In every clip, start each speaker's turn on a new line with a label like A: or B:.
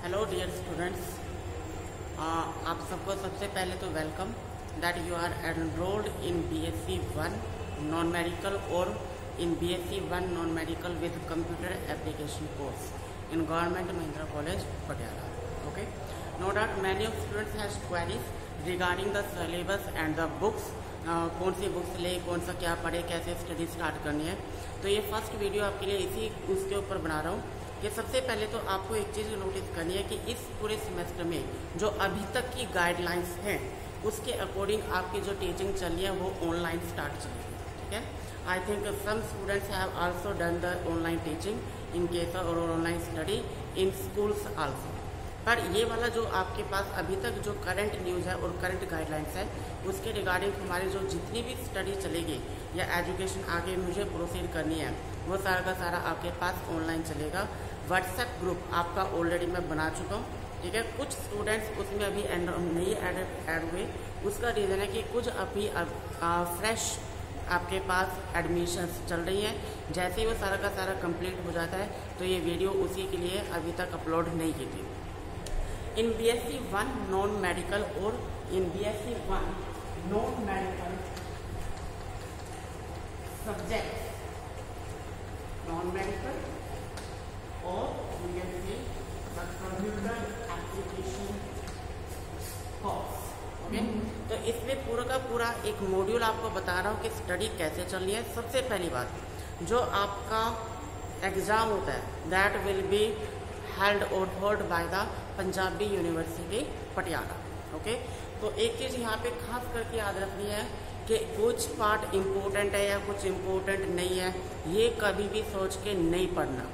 A: Hello dear students, आप सबको सबसे पहले तो welcome that you are enrolled in BSc 1 non medical और in BSc 1 non medical with computer application course in government Mahindra college Patiala. Okay, no doubt many of students has queries regarding the syllabus and the books. कौन सी books ले, कौन सा क्या पढ़े, कैसे study start करनी है. तो ये फर्स्ट वीडियो आपके लिए इसी उसके ऊपर बना रहा हूँ कि सबसे पहले तो आपको एक चीज़ नोटिस करनी है कि इस पूरे सेमेस्टर में जो अभी तक की गाइडलाइंस हैं उसके अकॉर्डिंग आपकी जो टीचिंग चल रही है वो ऑनलाइन स्टार्ट चलेगी. ठीक है, I think some students have also done the online teaching in case और online study in schools also. पर ये वाला जो आपके पास अभी तक जो करंट न्यूज़ है और करंट गाइडलाइंस है उसके रिगार्डिंग हमारी जो जितनी भी स्टडी चलेगी या एजुकेशन आगे मुझे प्रोसीड करनी है वो सारा का सारा आपके पास ऑनलाइन चलेगा. व्हाट्सएप ग्रुप आपका ऑलरेडी मैं बना चुका हूँ. ठीक है, कुछ स्टूडेंट्स उसमें अभी नहीं ऐड हुए. उसका रीज़न है कि कुछ अभी फ्रेश आपके पास एडमिशन्स चल रही हैं. जैसे ही वो सारा का सारा कंप्लीट हो जाता है तो ये वीडियो उसी के लिए अभी तक अपलोड नहीं की थी. इन BSc 1 नॉन मेडिकल और in BSc 1 non medical subject non medical और BSc computer application course. Okay, तो इसमें पूरा का पूरा एक मॉड्यूल आपको बता रहा हूँ कि स्टडी कैसे चल रही है. सबसे पहली बात, जो आपका एग्ज़ाम होता है दैट विल बी हेल्ड और hold by the Punjabi university Patiala. Okay, तो एक चीज़ यहाँ पे खास करके याद रखनी है कि कुछ पार्ट इम्पोर्टेंट है या कुछ इम्पोर्टेंट नहीं है, ये कभी भी सोच के नहीं पढ़ना.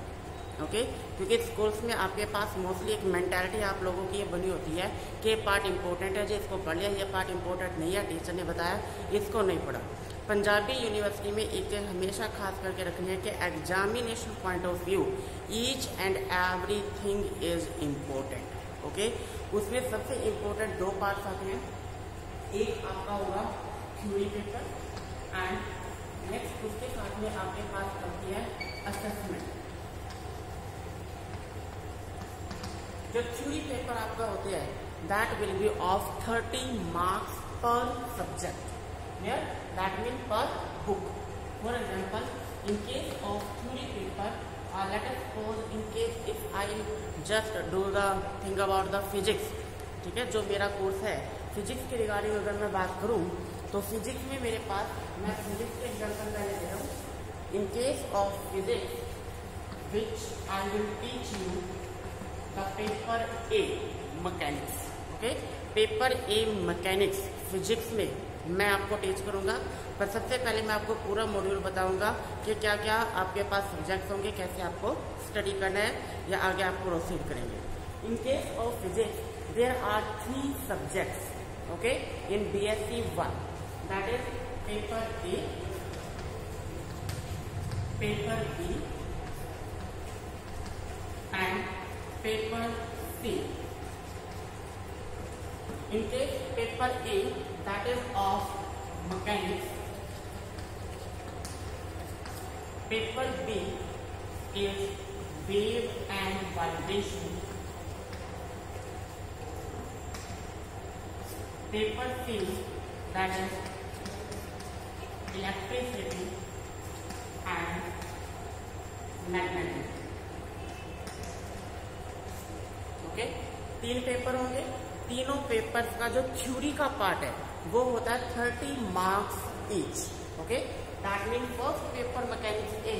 A: ओके, क्योंकि स्कूल्स में आपके पास मोस्टली एक मेंटालिटी आप लोगों की ये बनी होती है कि ये पार्ट इम्पोर्टेंट है, जो इसको पढ़ लिया, ये पार्ट इम्पोर्टेंट नहीं है, टीचर ने बताया इसको नहीं पढ़ा. पंजाबी यूनिवर्सिटी में एक चीज़ हमेशा खास करके रखनी है कि examination point of view each and everything is important. Okay, उसमें सबसे इम्पोर्टेंट दो पार्ट्स आते हैं. एक आपका होगा थ्योरी पेपर एंड नेक्स्ट उसके साथ में आपके पास आती है असेसमेंट. जो थ्योरी पेपर आपका होते हैं that will be of 30 marks पर subject. Here that means per book. For example, in case of theory paper, let us suppose in case if I just do the thing about the physics. ठीक है, जो मेरा course है physics के regarding अगर मैं बात करूं तो फिजिक्स में मेरे पास मैं फिजिक्स के एग्जाम्पल पहले दे रहा हूँ. इन case of physics which I will teach you the paper A mechanics. Okay, paper A mechanics physics में मैं आपको टीच करूंगा. पर सबसे पहले मैं आपको पूरा मॉड्यूल बताऊंगा कि क्या क्या आपके पास सब्जेक्ट्स होंगे, कैसे आपको स्टडी करना है या आगे आप प्रोसीड करेंगे. In case of physics there are 3 subjects. Okay, in BSc 1 that is paper A, paper B and paper C. In case paper A that is of mechanics, paper B is wave and vibration, paper C that is electricity and magnetism. Okay, 3 paper होंगे. तीनों papers का जो theory का part है वो होता है 30 marks each. Okay, that mean first paper mechanics A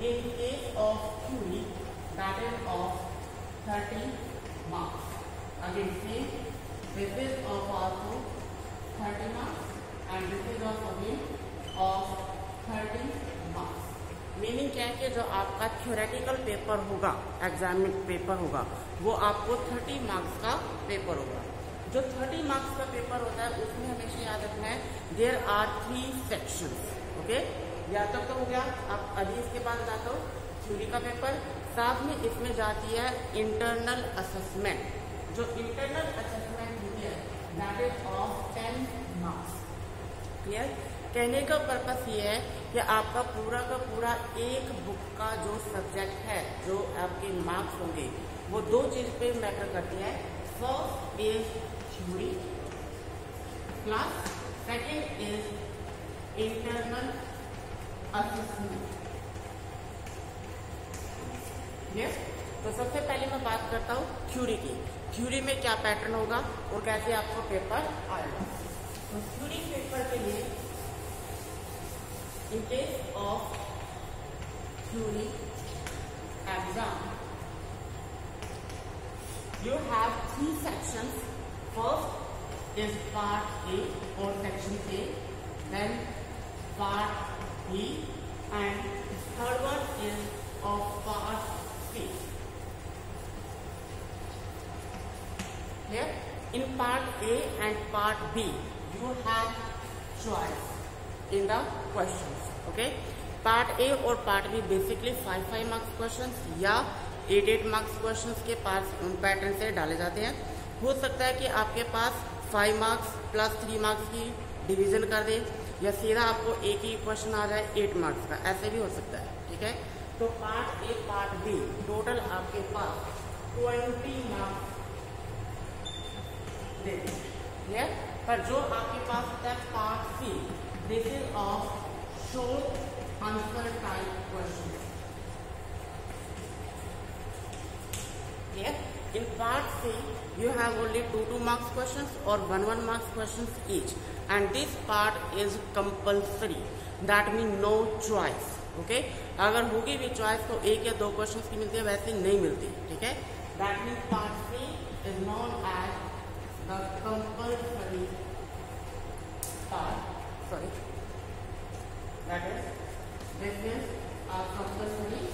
A: in case of theory that is of 30 marks. Again same this is of also 30 marks and this is of again of 30 marks. Meaning क्या है कि जो आपका theoretical paper होगा, exam paper होगा, वो आपको 30 marks का पेपर होगा. जो 30 मार्क्स का पेपर होता है उसमें हमेशा याद रखना है देयर आर 3 सेक्शंस. ओके, या तक तो हो गया. अब अभी इसके बाद जाता हूँ थ्योरी का पेपर. साथ में इसमें जाती है इंटरनल असेसमेंट. जो इंटरनल असेसमेंट होती है that is of 10 marks. Clear? कहने का पर्पस ये है कि आपका पूरा का पूरा एक बुक का जो सब्जेक्ट है, जो आपके मार्क्स होंगे, वो दो चीज पे मैटर करती है। First is theory plus second is internal assessment. Yes, तो सबसे पहले मैं बात करता हूँ थ्योरी की। थ्योरी में क्या पैटर्न होगा और कैसे आपको पेपर आएगा। तो थ्योरी पेपर के लिए इन case of theory exam you have three sections. First is part A or section A, then part B, and the third one is of part C. Here in part A and part B you have choice in the questions. Okay, part A और part B basically 5 marks questions या 8 marks questions के पास pattern से डाले जाते हैं। हो सकता है कि आपके पास 5 मार्क्स प्लस 3 मार्क्स की डिवीजन कर दे, या सीधा आपको एक ही क्वेश्चन आ जाए 8 मार्क्स का, ऐसे भी हो सकता है। ठीक है, तो part A part B total आपके पास 20 मार्क्स देते, पर जो आपके पास होता है part C, this is of short answer type question. Here in part C you have only 2 marks questions or 1 marks questions each, and this part is compulsory, that means no choice. Okay, अगर होगी भी choice तो 1 या 2 questions की मिलती है, वैसे नहीं मिलती। ठीक है, that means part C is known as the compulsory part. Sorry, that is this is a compulsory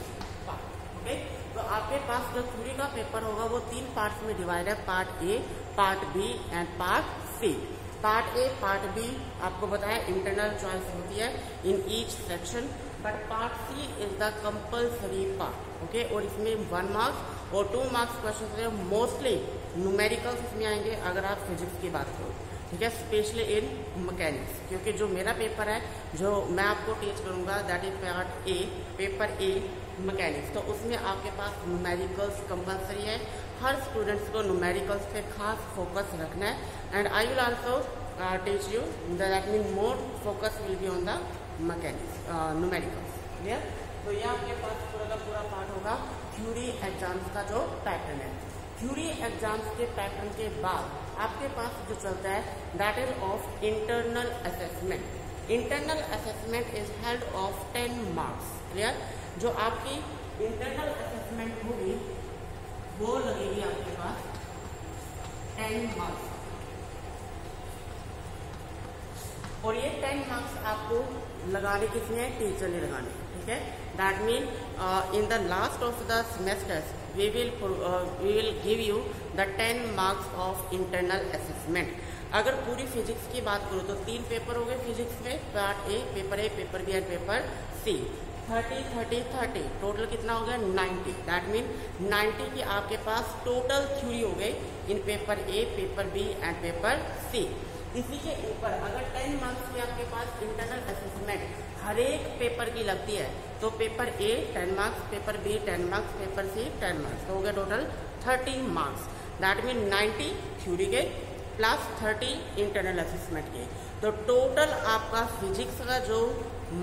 A: part. Okay, तो आपके पास जो थ्योरी का पेपर होगा वो 3 पार्ट्स में डिवाइड है, part A, part B and part C. Part A part B आपको बताया इंटरनल चॉइस होती है in each section, but part C is the compulsory part. Okay, और इसमें 1 मार्क्स और 2 मार्क्स क्वेश्चन मोस्टली न्यूमेरिकल्स इसमें आएंगे अगर आप फिजिक्स की बात करो। ठीक है, स्पेशली इन मैकेनिक्स, क्योंकि जो मेरा पेपर है जो मैं आपको टीच करूंगा that is part A, paper A mechanics, तो उसमें आपके पास न्यूमेरिकल्स कंपलसरी है। हर स्टूडेंट्स को न्यूमेरिकल्स पे खास फोकस रखना है, and I will also teach you that mean more focus will be on the mechanics numericals. Clear, तो ये आपके पास पूरा का पूरा पार्ट होगा थ्योरी एग्जाम्स का जो पैटर्न है। थ्योरी एग्जाम्स के पैटर्न के बाद आपके पास जो चलता है that is of internal assessment. Internal assessment is held of 10 marks. Clear, जो आपकी इंटरनल असेसमेंट होगी वो लगेगी आपके पास 10 मार्क्स, और ये 10 मार्क्स आपको लगाने किसने, टीचर ने लगाने। ठीक है, that mean in the last of the semester we will give you the 10 marks of internal assessment. अगर पूरी फिजिक्स की बात करो तो 3 पेपर हो गए फिजिक्स में, part A, paper B and paper C. 30 total कितना हो गया 90। दैट मीन 90 की आपके पास टोटल थ्योरी हो गई in paper A, paper B and paper C. इसी के ऊपर अगर 10 मार्क्स की आपके पास इंटरनल असेसमेंट हर एक पेपर की लगती है तो paper A 10 marks, paper B 10 marks, paper C 10 marks, तो हो गया total 30 marks. That mean 90 theory के प्लस 30 इंटरनल असेसमेंट के, तो टोटल आपका फिजिक्स का जो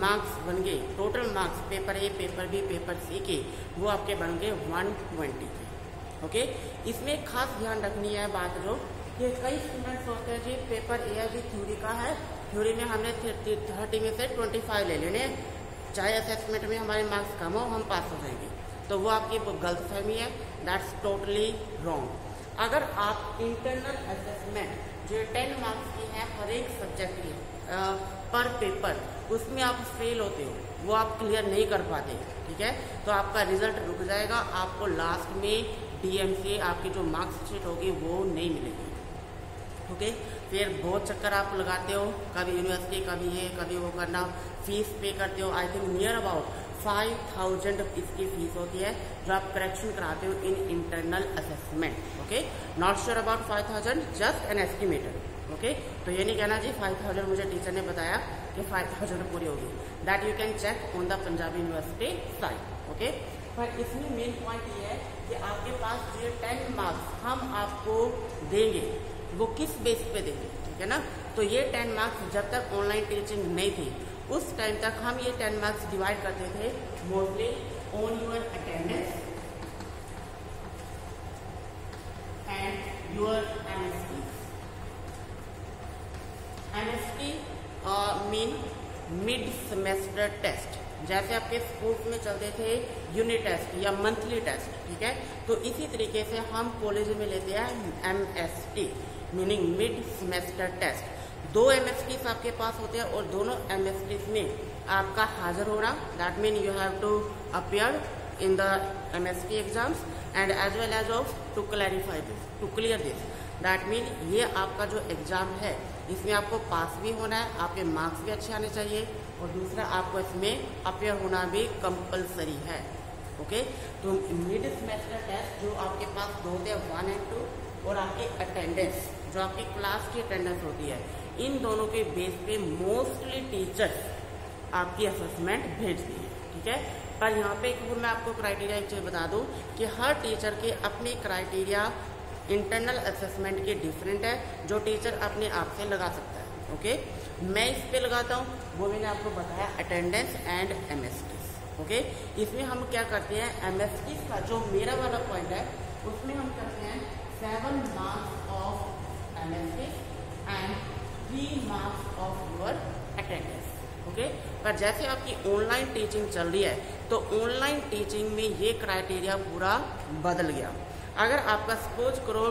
A: मार्क्स बन गए, total marks paper A, paper B, paper C के, वो आपके बन गए 120 के। ओके, इसमें खास ध्यान रखनी है बात जो कि कई स्टूडेंट्स होते हैं जी पेपर ए अभी थ्योरी का है, थ्योरी में हमने 30 में से 25 ले लेने, चाहे असेसमेंट में हमारे मार्क्स कम हो हम पास हो जाएंगे, तो वो आपकी गलत फहमी है। That's totally wrong. अगर आप इंटरनल असेसमेंट जो 10 मार्क्स की है हर एक सब्जेक्ट की पर पेपर, उसमें आप फेल होते हो, वो आप क्लियर नहीं कर पाते, ठीक है, तो आपका रिजल्ट रुक जाएगा, आपको लास्ट में DMCA आपकी जो मार्क्सशीट होगी वो नहीं मिलेगी। ओके, फिर बहुत चक्कर आप लगाते हो, कभी यूनिवर्सिटी, कभी ये, कभी वो करना, फीस पे करते हो। आई थिंक नियर अबाउट 5000 इसकी फीस होती है जो आप करेक्शन कराते हो in internal assessment. Okay, not sure about 5000, just an estimated. Okay, तो ये नहीं कहना जी 5000 मुझे टीचर ने बताया कि 5000 पूरी होगी, that you can check on the Punjabi university site. Okay, पर इसमें मेन पॉइंट ये है कि आपके पास जो 10 मार्क्स हम आपको देंगे वो किस बेस पे देंगे, ठीक है ना। तो ये 10 मार्क्स जब तक ऑनलाइन टीचिंग नहीं थी उस टाइम तक हम ये 10 मार्क्स डिवाइड करते थे mostly on your attendance and your MST. MST mean mid semester test, जैसे आपके स्कूल में चलते थे यूनिट टेस्ट या मंथली टेस्ट, ठीक है। तो इसी तरीके से हम कॉलेज में लेते हैं MST meaning mid semester test. 2 MSTs आपके पास होते हैं और दोनों एमएसटीज में आपका हाजिर होना, that mean you have to appear in the MST exams and as well as of to clarify this, to clear this, that mean ये आपका जो एग्जाम है इसमें आपको पास भी होना है, आपके मार्क्स भी अच्छे आने चाहिए और दूसरा आपको इसमें अपीयर होना भी कंपलसरी है। ओके, तो मिड सेमेस्टर टेस्ट जो आपके पास 2 होते हैं 1 और 2 और आपकी अटेंडेंस जो आपकी क्लास की अटेंडेंस होती है, इन दोनों के बेस पे मोस्टली टीचर्स आपकी असेसमेंट भेजती है, ठीक है। पर यहाँ पे मैं आपको क्राइटेरिया एक चीज बता दूं कि हर टीचर के अपने क्राइटेरिया इंटरनल असेसमेंट के डिफरेंट है जो टीचर अपने आप से लगा सकता है। ओके, मैं इस पे लगाता हूँ, वो मैंने आपको बताया अटेंडेंस एंड एमएसटी। ओके, इसमें हम क्या करते हैं एमएसटी का जो मेरा वाला पॉइंट है उसमें हम करते हैं 7 marks of MST and 3 marks of your attendance. Okay, पर जैसे आपकी ऑनलाइन टीचिंग चल रही है तो ऑनलाइन टीचिंग में ये क्राइटेरिया पूरा बदल गया। अगर आपका सपोज करो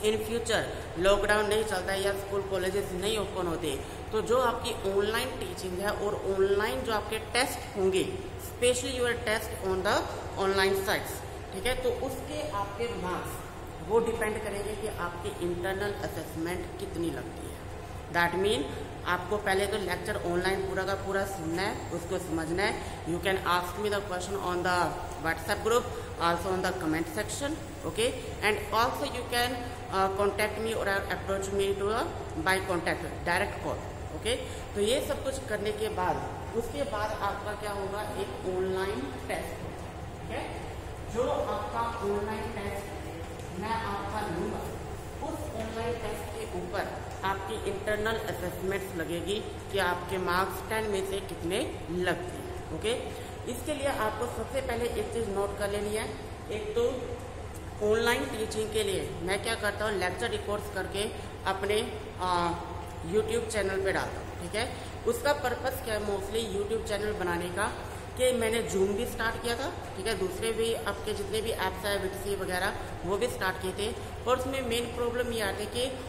A: इन फ्यूचर लॉकडाउन नहीं चलता है या स्कूल कॉलेजेस नहीं ओपन होते तो जो आपकी ऑनलाइन टीचिंग है और ऑनलाइन जो आपके टेस्ट होंगे specially your test on the online sites, ठीक है, तो उसके आपके मार्क्स वो डिपेंड करेंगे कि आपकी इंटरनल असेसमेंट कितनी लगती है। दैट मीन आपको पहले तो लेक्चर ऑनलाइन पूरा का पूरा सुनना है, उसको समझना है। You can ask me the question on the WhatsApp group, also on the comment section, okay, and also you can contact me और approach me to by contact direct call. Okay, तो ये सब कुछ करने के बाद उसके बाद आपका क्या होगा, एक ऑनलाइन टेस्ट, ठीक है। जो आपका ऑनलाइन टेस्ट मैं आपका लूंगा, उस ऑनलाइन टेस्ट के ऊपर आपकी इंटरनल असेसमेंट्स लगेगी कि आपके मार्क्स 10 में से कितने लगते हैं। ओके, इसके लिए आपको सबसे पहले एक चीज नोट कर लेनी है। एक तो ऑनलाइन टीचिंग के लिए मैं क्या करता हूँ, लेक्चर रिकॉर्ड्स करके अपने यूट्यूब चैनल पे डालता हूँ, ठीक है। उसका पर्पस क्या है, मोस्टली यूट्यूब चैनल बनाने का कि मैंने जूम भी स्टार्ट किया था, ठीक है, दूसरे भी आपके जितने भी ऐप्स है विटसी वगैरह वो भी स्टार्ट किए थे, और उसमें मेन प्रॉब्लम ये आती है कि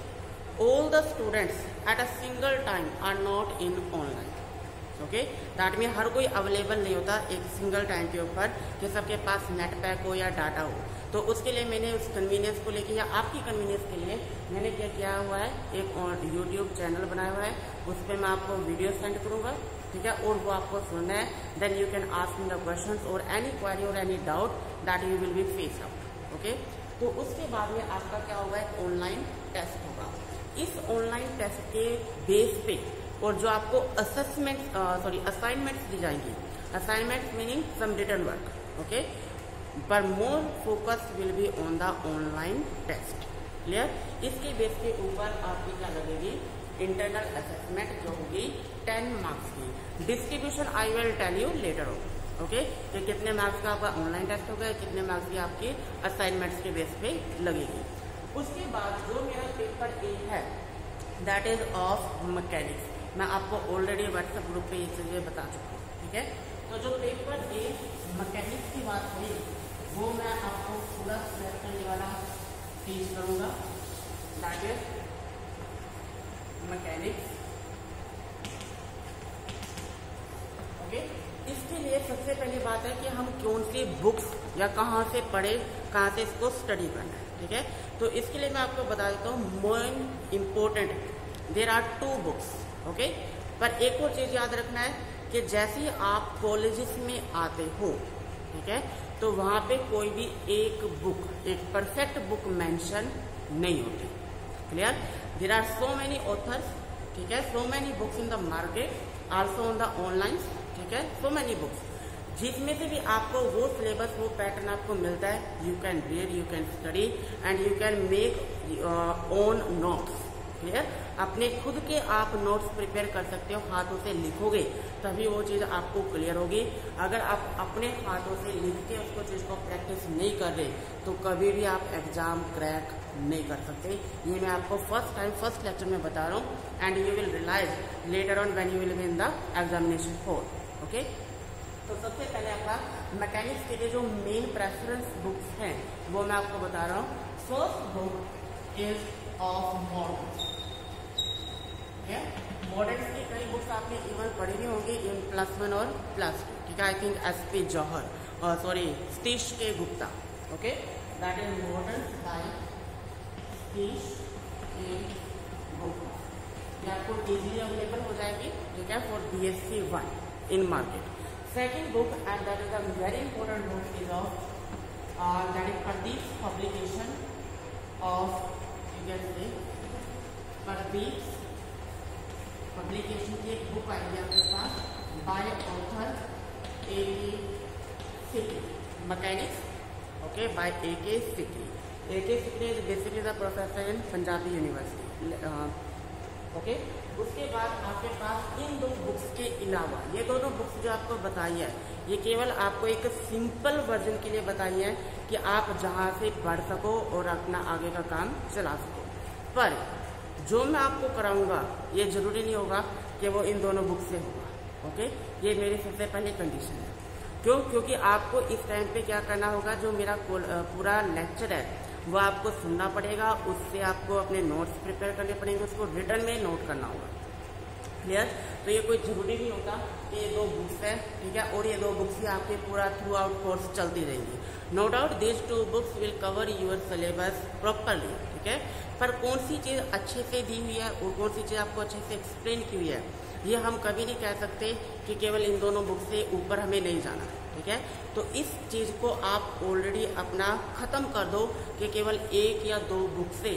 A: all the students at a single time are not in online। Okay, that mean हर कोई अवेलेबल नहीं होता एक सिंगल टाइम के ऊपर कि सबके पास नेट पैक हो या डाटा हो। तो उसके लिए मैंने उस कन्वीनियंस को लेके या आपकी कन्वीनियंस के लिए मैंने क्या किया हुआ है, एक और यूट्यूब चैनल बनाया हुआ है, उस पर मैं आपको वीडियो सेंड करूंगा, ठीक है, और वो आपको सुनना है। Then you can ask me the questions और एनी क्वेरी और any doubt that you will be face out. Okay, तो उसके बाद में आपका क्या होगा, एक ऑनलाइन टेस्ट होगा। इस ऑनलाइन टेस्ट के बेस पे और जो आपको असाइनमेंट्स दी जाएंगी, assignment meaning some written work, okay, पर more focus will be on the online test. Clear, इसके बेस के ऊपर आपकी क्या लगेगी, इंटरनल असेसमेंट जो होगी 10 मार्क्स की। Distribution I will tell you later on, okay, कि कितने मार्क्स का आपका ऑनलाइन टेस्ट होगा, कितने मार्क्स की आपकी असाइनमेंट्स के बेस पे लगेगी। उसके बाद जो मेरा पेपर ए है दैट इज ऑफ मैकेनिक्स, मैं आपको ऑलरेडी व्हाट्सएप ग्रुप पे ये चीजें बता चुका हूँ, ठीक है। तो जो पेपर ए मैकेनिक्स की बात हुई वो मैं आपको पूरा सेलेक्ट करने वाला टीच करूंगा, दैट इज मैकेनिक्स। ओके, इसके लिए सबसे पहली बात है कि हम कौन सी बुक्स या कहाँ से पढ़े, कहाँ से इसको स्टडी करना है, ठीक है। तो इसके लिए मैं आपको बता देता हूँ, most important there are 2 books, okay. पर एक और चीज याद रखना है कि जैसे ही आप कॉलेजेस में आते हो, ठीक है, तो वहां पे कोई भी एक बुक, एक परफेक्ट बुक मेंशन नहीं होती, clear? There are so many authors, ठीक है, so many books in the market, also on the online, ठीक है, सो मेनी बुक्स, जिसमें से भी आपको वो सिलेबस, वो पैटर्न आपको मिलता है, you can read, you can study and you can make own notes. Clear? अपने खुद के आप नोट्स प्रिपेयर कर सकते हो, हाथों से लिखोगे तभी वो चीज़ आपको क्लियर होगी। अगर आप अपने हाथों से लिख के उसको चीज़ को प्रैक्टिस नहीं कर रहे तो कभी भी आप एग्जाम क्रैक नहीं कर सकते। ये मैं आपको फर्स्ट लेक्चर में बता रहा हूँ and you will realise later on when you will be in the examination hall. Okay, तो सबसे पहले आपका मैकेनिक्स के लिए जो मेन प्रेफरेंस बुक्स हैं वो मैं आपको बता रहा हूँ। First book is of models. Models की कई बुक्स आपने इवन पढ़ी भी होंगी इन +1 और +2, ठीक है। आई थिंक SP जौहर और Satish K Gupta, okay, that is models by Satish K Gupta. ये आपको इजीली अवेलेबल हो जाएगी, ठीक है, for BSc 1 in market. Second book and that is a very important book is of that is Pradeep publication of, you can say Pradeep publication की एक book आएगी आपके पास by author A.K. Sikri, mechanics, okay, by A.K. Sikri। A.K. Sikri is basically the professor in Punjabi university, okay. उसके बाद आपके पास इन दो books के अलावा ये दोनों बुक्स जो आपको बताई है ये केवल आपको एक सिंपल वर्जन के लिए बताई है कि आप जहाँ से पढ़ सको और अपना आगे का काम चला सको। पर जो मैं आपको कराऊंगा ये जरूरी नहीं होगा कि वो इन दोनों बुक से होगा, ओके। ये मेरी सबसे पहली कंडीशन है। क्यों? क्योंकि आपको इस टाइम पे क्या करना होगा, जो मेरा पूरा लेक्चर है वो आपको सुनना पड़ेगा, उससे आपको अपने नोट्स प्रिपेयर करने पड़ेंगे, उसको रिटर्न में नोट करना होगा। क्लियर? तो ये कोई जरूरी नहीं होता कि ये दो बुक्स है, ठीक है, और ये दो बुक्स ही आपके पूरा थ्रू आउट कोर्स चलती रहेंगी। No doubt these 2 books will cover your syllabus properly, ठीक है। पर कौन सी चीज़ अच्छे से दी हुई है और कौन सी चीज़ आपको अच्छे से एक्सप्लेन की हुई है ये हम कभी नहीं कह सकते कि केवल इन दोनों बुक से ऊपर हमें नहीं जाना, ठीक है। तो इस चीज़ को आप ऑलरेडी अपना ख़त्म कर दो कि केवल 1 या 2 बुक से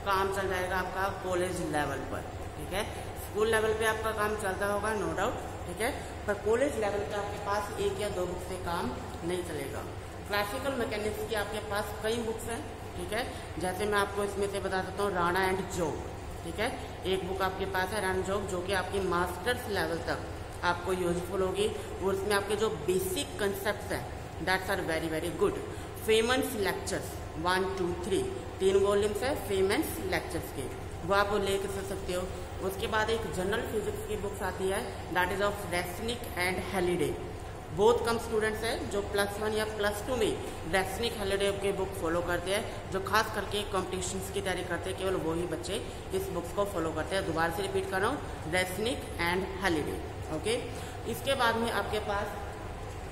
A: काम चल जाएगा आपका कॉलेज लेवल पर, ठीक है। स्कूल लेवल पे आपका काम चलता होगा, नो डाउट, ठीक है, पर कॉलेज लेवल पे आपके पास 1 या 2 बुक से काम नहीं चलेगा। क्लासिकल मैकेनिक्स की आपके पास कई बुक्स हैं, ठीक है, जैसे मैं आपको इसमें से बता सकता हूँ राणा एंड जोग, ठीक है। एक बुक आपके पास है राणा जोग जो कि आपकी मास्टर्स लेवल तक आपको यूजफुल होगी और उसमें आपके जो बेसिक कंसेप्ट हैं that's are very very good. Feynman's lectures 1, 2, 3 volumes है फेमन्स लेक्चर्स के, वो आप ले सकते हो। उसके बाद एक जनरल फिजिक्स की बुक्स आती है that is of Resnick and Halliday. बहुत कम स्टूडेंट्स हैं जो +1 या +2 में रेसनिक हेलिडे के बुक फॉलो करते हैं, जो खास करके कॉम्पिटिशन्स की तैयारी करते हैं, केवल वही बच्चे इस बुक्स को फॉलो करते हैं। दोबारा से रिपीट कर रहा हूँ, रेसनिक एंड हेलिडे, ओके। इसके बाद में आपके पास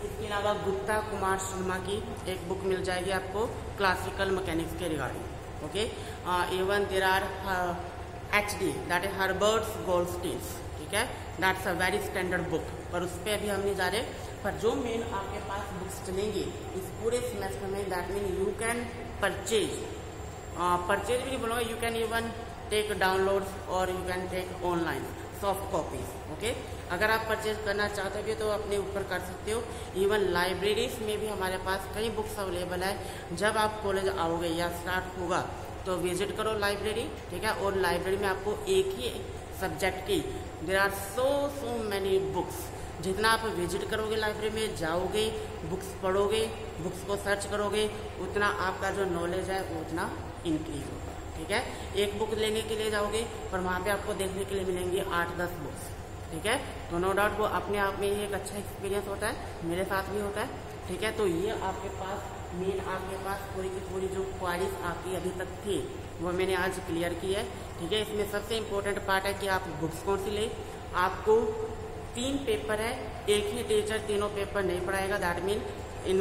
A: इसके अलावा गुप्ता कुमार शर्मा की एक बुक मिल जाएगी आपको क्लासिकल मैकेनिक्स के regarding, okay. Even there are HD that is Herbert's Goldstein's, ठीक है, that's a very standard book, पर उस पर अभी हम नहीं जा रहे। पर जो मेन आपके पास बुक्स चलेंगी इस पूरे सेमेस्टर में that mean you can purchase भी नहीं बोलूँगा, you can even take downloads और you can take online soft copies, okay. अगर आप परचेज करना चाहते हो तो अपने ऊपर कर सकते हो। इवन लाइब्रेरीज में भी हमारे पास कई बुक्स अवेलेबल है। जब आप कॉलेज आओगे या स्टार्ट होगा तो विजिट करो लाइब्रेरी, ठीक है, और लाइब्रेरी में आपको एक ही सब्जेक्ट की there are so many books. जितना आप विजिट करोगे लाइब्रेरी में, जाओगे, बुक्स पढ़ोगे, बुक्स को सर्च करोगे, उतना आपका जो नॉलेज है वो उतना इंक्रीज होगा, ठीक है। एक बुक लेने के लिए जाओगे पर वहाँ पे आपको देखने के लिए मिलेंगी 8-10 बुक्स, ठीक है। तो नो डाउट वो अपने आप में ही एक अच्छा एक्सपीरियंस होता है, मेरे साथ भी होता है, ठीक है। तो ये आपके पास मेन आपके पास पूरी की पूरी जो क्वारीज आपकी अभी तक थी वो मैंने आज क्लियर की है, ठीक है। इसमें सबसे इम्पोर्टेंट पार्ट है कि आप बुक्स कौन सी ले। आपको 3 पेपर है, एक ही टीचर तीनों पेपर नहीं पढ़ाएगा, that mean in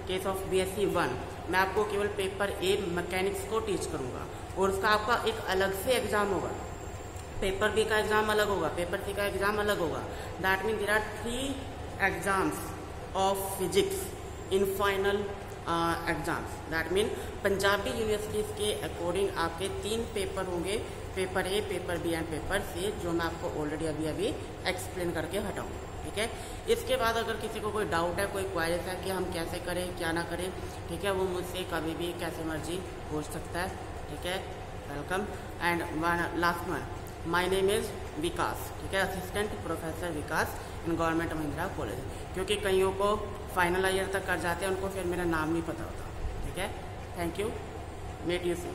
A: case of BSc 1 मैं आपको केवल पेपर A मैकेनिक्स को टीच करूँगा और उसका आपका एक अलग से एग्जाम होगा। पेपर B का एग्जाम अलग होगा, पेपर C का एग्जाम अलग होगा, that mean there are 3 exams of physics in final exams. That mean Punjabi universities के अकॉर्डिंग आपके 3 पेपर होंगे, paper A, paper B and paper C, जो मैं आपको ऑलरेडी अभी एक्सप्लेन करके हटाऊँ। ठीक है, इसके बाद अगर किसी को कोई डाउट है, कोई क्वारीज है कि हम कैसे करें क्या ना करें, ठीक है, वो मुझसे कभी भी कैसे मर्जी पूछ सकता है। ठीक है, welcome. And last one, my name is Vikas. ठीक है, assistant professor Vikas in government Mahindra college. क्योंकि कईयों को फाइनल ईयर तक कर जाते हैं, उनको फिर मेरा नाम नहीं पता होता। ठीक है, thank you, meet you soon.